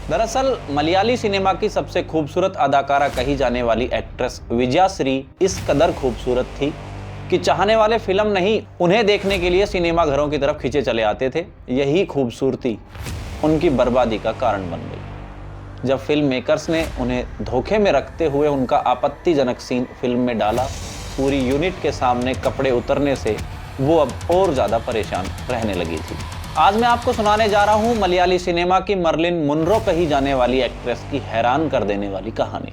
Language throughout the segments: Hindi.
दरअसल मलयाली सिनेमा की सबसे खूबसूरत अदाकारा कही जाने वाली एक्ट्रेस विजयाश्री इस कदर खूबसूरत थी कि चाहने वाले फिल्म नहीं, उन्हें देखने के लिए सिनेमा घरों की तरफ खींचे चले आते थे। यही खूबसूरती उनकी बर्बादी का कारण बन गई। जब फिल्म मेकर्स ने उन्हें धोखे में रखते हुए उनका आपत्तिजनक सीन फिल्म में डाला, पूरी यूनिट के सामने कपड़े उतरने से वो अब और ज़्यादा परेशान रहने लगी थी। आज मैं आपको सुनाने जा रहा हूं मलयाली सिनेमा की मर्लिन मुनरो कही जाने वाली एक्ट्रेस की हैरान कर देने वाली कहानी।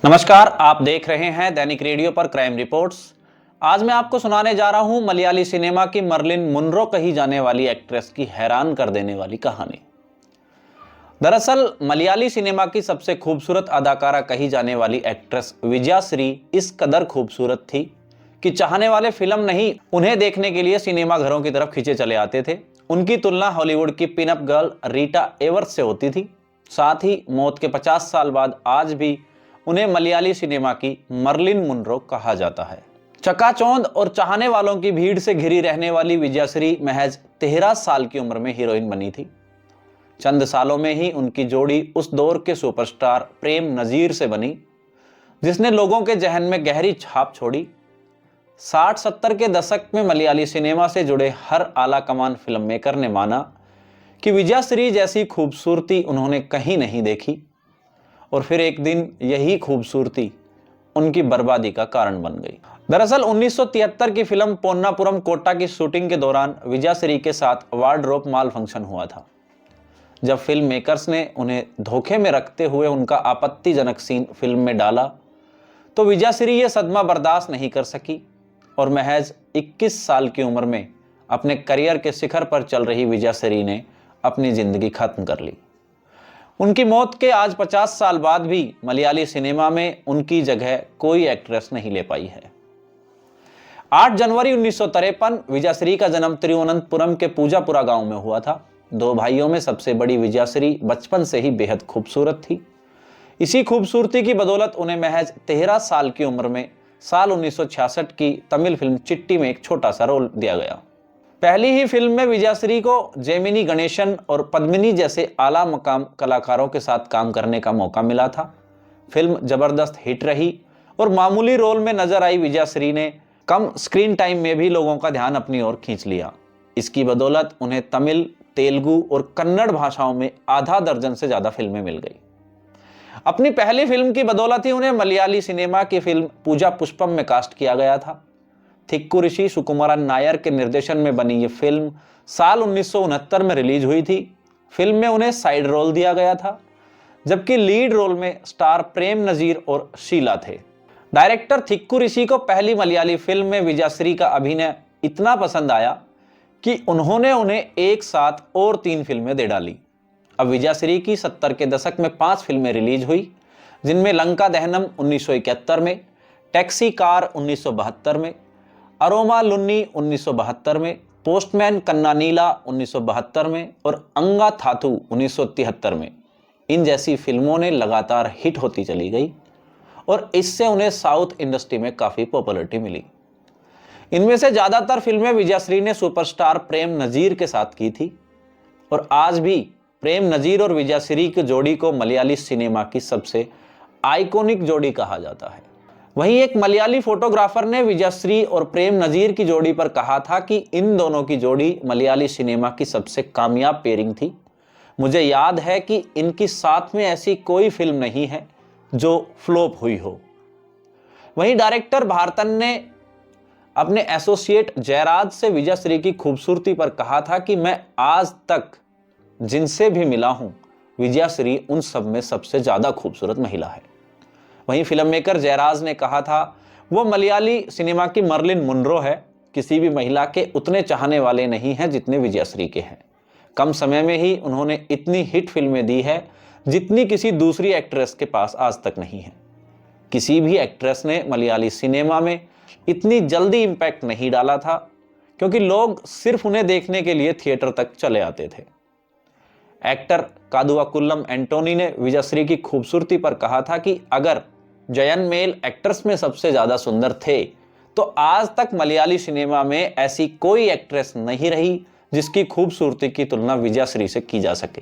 नमस्कार, आप देख रहे हैं दैनिक रेडियो पर क्राइम रिपोर्ट्स। आज मैं आपको सुनाने जा रहा हूं मलयाली सिनेमा की मर्लिन मुनरो कही जाने वाली एक्ट्रेस की हैरान कर देने वाली कहानी। दरअसल मलयाली सिनेमा की सबसे खूबसूरत अदाकारा कही जाने वाली एक्ट्रेस विजयाश्री इस कदर खूबसूरत थी कि चाहने वाले फिल्म नहीं, उन्हें देखने के लिए सिनेमा घरों की तरफ खींचे चले आते थे। उनकी तुलना हॉलीवुड की पिनअप गर्ल रीटा एवर्स से होती थी। साथ ही मौत के 50 साल बाद आज भी उन्हें मलयाली सिनेमा की मर्लिन मुनरो कहा जाता है। चकाचौंध और चाहने वालों की भीड़ से घिरी रहने वाली विजयाश्री महज 13 साल की उम्र में हीरोइन बनी थी। चंद सालों में ही उनकी जोड़ी उस दौर के सुपरस्टार प्रेम नजीर से बनी, जिसने लोगों के जहन में गहरी छाप छोड़ी। 60-70 के दशक में मलयाली सिनेमा से जुड़े हर आला कमान फिल्म मेकर ने माना कि विजयाश्री जैसी खूबसूरती उन्होंने कहीं नहीं देखी, और फिर एक दिन यही खूबसूरती उनकी बर्बादी का कारण बन गई। दरअसल 1973 की फिल्म पोन्नापुरम कोट्टा की शूटिंग के दौरान विजयाश्री के साथ वार्डरोब माल फंक्शन हुआ था। जब फिल्म मेकर्स ने उन्हें धोखे में रखते हुए उनका आपत्तिजनक सीन फिल्म में डाला, तो विजयाश्री ये सदमा बर्दाश्त नहीं कर सकी और महज 21 साल की उम्र में अपने करियर के शिखर पर चल रही विजयाश्री ने अपनी जिंदगी खत्म कर ली। उनकी मौत के आज 50 साल बाद भी मलयाली सिनेमा में उनकी जगह कोई एक्ट्रेस नहीं ले पाई है। 8 जनवरी 1953 विजयाश्री का जन्म तिरुवनंतपुरम के पूजापुरा गांव में हुआ था। 2 भाइयों में सबसे बड़ी विजयाश्री बचपन से ही बेहद खूबसूरत थी। इसी खूबसूरती की बदौलत उन्हें महज 13 साल की उम्र में साल 1966 की तमिल फिल्म चिट्टी में एक छोटा सा रोल दिया गया। पहली ही फिल्म में विजयाश्री को जेमिनी गणेशन और पद्मिनी जैसे आला मकाम कलाकारों के साथ काम करने का मौका मिला था। फिल्म जबरदस्त हिट रही और मामूली रोल में नजर आई विजयाश्री ने कम स्क्रीन टाइम में भी लोगों का ध्यान अपनी ओर खींच लिया। इसकी बदौलत उन्हें तमिल, तेलुगु और कन्नड़ भाषाओं में आधा दर्जन से ज्यादा फिल्में मिल गई। अपनी पहली फिल्म की बदौलत ही उन्हें मलयाली सिनेमा की फिल्म पूजा पुष्पम में कास्ट किया गया था। थिक्कू ऋषि सुकुमारन नायर के निर्देशन में बनी ये फिल्म साल 1969 में रिलीज हुई थी। फिल्म में उन्हें साइड रोल दिया गया था, जबकि लीड रोल में स्टार प्रेम नजीर और शीला थे। डायरेक्टर थिक्कू ऋषि को पहली मलयाली फिल्म में विजयाश्री का अभिनय इतना पसंद आया कि उन्होंने उन्हें एक साथ और 3 फिल्में दे डाली। अब विजयाश्री की 70 के दशक में 5 फिल्में रिलीज हुई, जिनमें लंका दहनम 1971 में, टैक्सी कार 1972 में, अरोमा लुन्नी 1972 में, पोस्टमैन कन्नानीला 1972 में और अंगा थाथू 1973 में। इन जैसी फिल्मों ने लगातार हिट होती चली गई और इससे उन्हें साउथ इंडस्ट्री में काफ़ी पॉपुलैरिटी मिली। इनमें से ज़्यादातर फिल्में विजयाश्री ने सुपरस्टार प्रेम नजीर के साथ की थी और आज भी प्रेम नजीर और विजयाश्री की जोड़ी को मलयाली सिनेमा की सबसे आइकॉनिक जोड़ी कहा जाता है। वहीं एक मलयाली फोटोग्राफर ने विजयाश्री और प्रेम नजीर की जोड़ी पर कहा था कि इन दोनों की जोड़ी मलयाली सिनेमा की सबसे कामयाब पेयरिंग थी। मुझे याद है कि इनकी साथ में ऐसी कोई फिल्म नहीं है जो फ्लॉप हुई हो। वहीं डायरेक्टर भारतन ने अपने एसोसिएट जयराज से विजयाश्री की खूबसूरती पर कहा था कि मैं आज तक जिनसे भी मिला हूं, विजयाश्री उन सब में सबसे ज्यादा खूबसूरत महिला है। वहीं फिल्म मेकर जयराज ने कहा था, वो मलयाली सिनेमा की मर्लिन मुनरो है। किसी भी महिला के उतने चाहने वाले नहीं हैं जितने विजयाश्री के हैं। कम समय में ही उन्होंने इतनी हिट फिल्में दी है जितनी किसी दूसरी एक्ट्रेस के पास आज तक नहीं है। किसी भी एक्ट्रेस ने मलयाली सिनेमा में इतनी जल्दी इंपैक्ट नहीं डाला था, क्योंकि लोग सिर्फ उन्हें देखने के लिए थिएटर तक चले आते थे। एक्टर कादुआकुल्लम एंटोनी ने विजयश्री की खूबसूरती पर कहा था कि अगर जयन मेल एक्टर्स में सबसे ज्यादा सुंदर थे तो आज तक मलयाली सिनेमा में ऐसी कोई एक्ट्रेस नहीं रही जिसकी खूबसूरती की तुलना विजयश्री से की जा सके।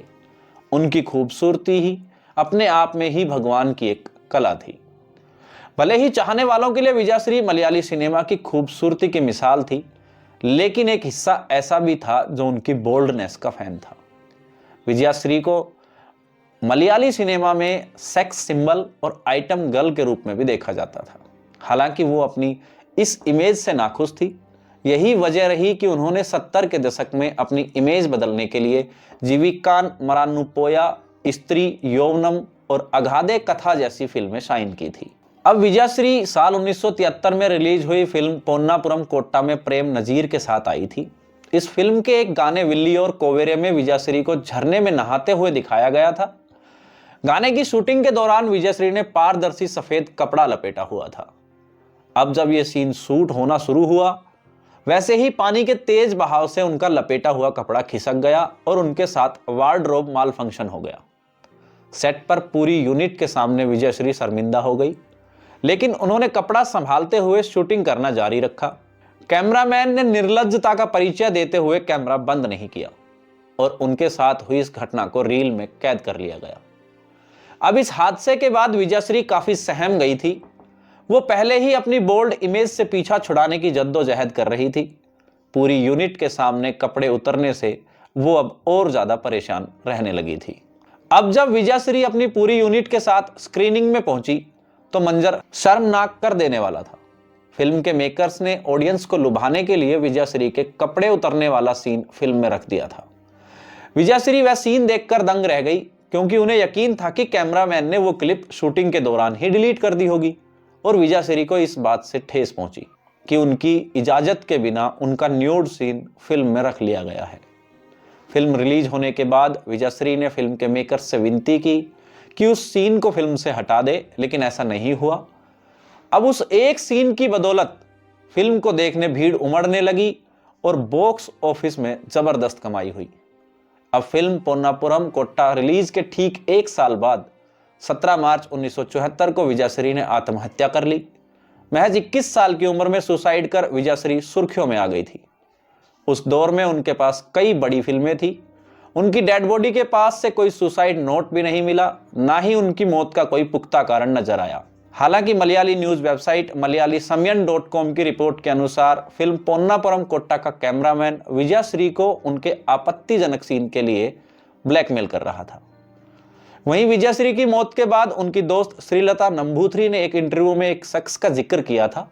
उनकी खूबसूरती ही अपने आप में ही भगवान की एक कला थी। भले ही चाहने वालों के लिए विजयश्री मलयाली सिनेमा की खूबसूरती की मिसाल थी, लेकिन एक हिस्सा ऐसा भी था जो उनकी बोल्डनेस का फैन था। विजयश्री को मलयाली सिनेमा में सेक्स सिंबल और आइटम गर्ल के रूप में भी देखा जाता था। हालांकि वो अपनी इस इमेज से नाखुश थी। यही वजह रही कि उन्होंने 70 के दशक में अपनी इमेज बदलने के लिए जीविकान मरानुपोया, स्त्री यौवनम और अगाधे कथा जैसी फिल्में साइन की थी। अब विजयश्री साल 1973 में रिलीज हुई फिल्म पोन्नापुरम कोट्टा में प्रेम नजीर के साथ आई थी। इस फिल्म के एक गाने विल्ली और कोवेरे में विजयश्री को झरने में नहाते हुए दिखाया गया था। गाने की शूटिंग के दौरान विजयश्री ने पारदर्शी सफेद कपड़ा लपेटा हुआ था। अब जब यह सीन शूट होना शुरू हुआ, वैसे ही पानी के तेज बहाव से उनका लपेटा हुआ कपड़ा खिसक गया और उनके साथ वार्डरोब माल फंक्शन हो गया। सेट पर पूरी यूनिट के सामने विजयश्री शर्मिंदा हो गई, लेकिन उन्होंने कपड़ा संभालते हुए शूटिंग करना जारी रखा। कैमरामैन ने निर्लज्जता का परिचय देते हुए कैमरा बंद नहीं किया और उनके साथ हुई इस घटना को रील में कैद कर लिया गया। अब इस हादसे के बाद विजयश्री काफी सहम गई थी। वो पहले ही अपनी बोल्ड इमेज से पीछा छुड़ाने की जद्दोजहद कर रही थी। पूरी यूनिट के सामने कपड़े उतरने से वो अब और ज्यादा परेशान रहने लगी थी। अब जब विजयश्री अपनी पूरी यूनिट के साथ स्क्रीनिंग में पहुंची तो मंजर शर्मनाक कर देने वाला था। फिल्म के मेकर्स ने ऑडियंस को लुभाने के लिए विजयश्री के कपड़े उतरने वाला सीन फिल्म में रख दिया था। विजयश्री वह सीन देखकर दंग रह गई, क्योंकि उन्हें यकीन था कि कैमरामैन ने वो क्लिप शूटिंग के दौरान ही डिलीट कर दी होगी। और विजयश्री को इस बात से ठेस पहुंची कि उनकी इजाजत के बिना उनका न्यूड सीन फिल्म में रख लिया गया है। फिल्म रिलीज होने के बाद विजयश्री ने फिल्म के मेकर्स से विनती की कि उस सीन को फिल्म से हटा दे, लेकिन ऐसा नहीं हुआ। अब उस एक सीन की बदौलत फिल्म को देखने भीड़ उमड़ने लगी और बॉक्स ऑफिस में जबरदस्त कमाई हुई। अब फिल्म पोन्नापुरम कोट्टा रिलीज के ठीक एक साल बाद 17 मार्च 1974 को विजयश्री ने आत्महत्या कर ली। महज 21 साल की उम्र में सुसाइड कर विजयश्री सुर्खियों में आ गई थी। उस दौर में उनके पास कई बड़ी फिल्में थी। उनकी डेड बॉडी के पास से कोई सुसाइड नोट भी नहीं मिला, ना ही उनकी मौत का कोई पुख्ता कारण नजर आया। हालांकि मलयाली न्यूज वेबसाइट मलयालीसमयन.com की रिपोर्ट के अनुसार फिल्म पोन्नापुरम कोट्टा का कैमरामैन विजयश्री को उनके आपत्तिजनक सीन के लिए ब्लैकमेल कर रहा था। वहीं विजयश्री की मौत के बाद उनकी दोस्त श्रीलता नंबूथरी ने एक इंटरव्यू में एक शख्स का जिक्र किया था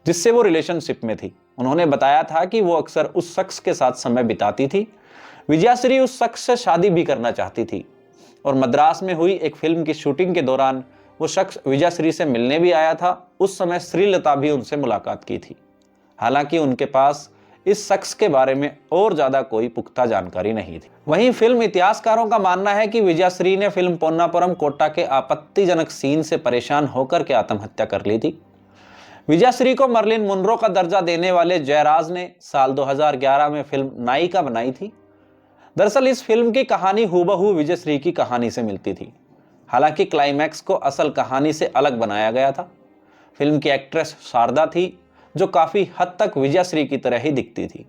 जिससे वो रिलेशनशिप में थी। उन्होंने बताया था कि वो अक्सर उस शख्स के साथ समय बिताती थी। विजयश्री उस शख्स से शादी भी करना चाहती थी और मद्रास में हुई एक फिल्म की शूटिंग के दौरान वो शख्स विजयश्री से मिलने भी आया था। उस समय श्रीलता भी उनसे मुलाकात की थी। हालांकि उनके पास इस शख्स के बारे में और ज्यादा कोई पुख्ता जानकारी नहीं थी। वहीं फिल्म इतिहासकारों का मानना है कि विजयश्री ने फिल्म पोन्नापुरम कोट्टा के आपत्तिजनक सीन से परेशान होकर के आत्महत्या कर ली थी। विजयश्री को मर्लिन मुनरो का दर्जा देने वाले जयराज ने साल 2011 में फिल्म नायिका बनाई थी। दरअसल इस फिल्म की कहानी हूबहू विजयश्री की कहानी से मिलती थी। हालांकि क्लाइमैक्स को असल कहानी से अलग बनाया गया था। फिल्म की एक्ट्रेस शारदा थी, जो काफी हद तक विजयश्री की तरह ही दिखती थी।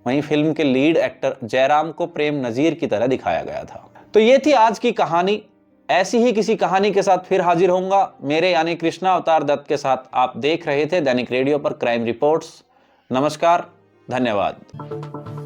वहीं फिल्म के लीड एक्टर जयराम को प्रेम नजीर की तरह दिखाया गया था। तो ये थी आज की कहानी। ऐसी ही किसी कहानी के साथ फिर हाजिर होऊंगा, मेरे यानी कृष्णा अवतार दत्त के साथ। आप देख रहे थे दैनिक रेडियो पर क्राइम रिपोर्ट्स। नमस्कार, धन्यवाद।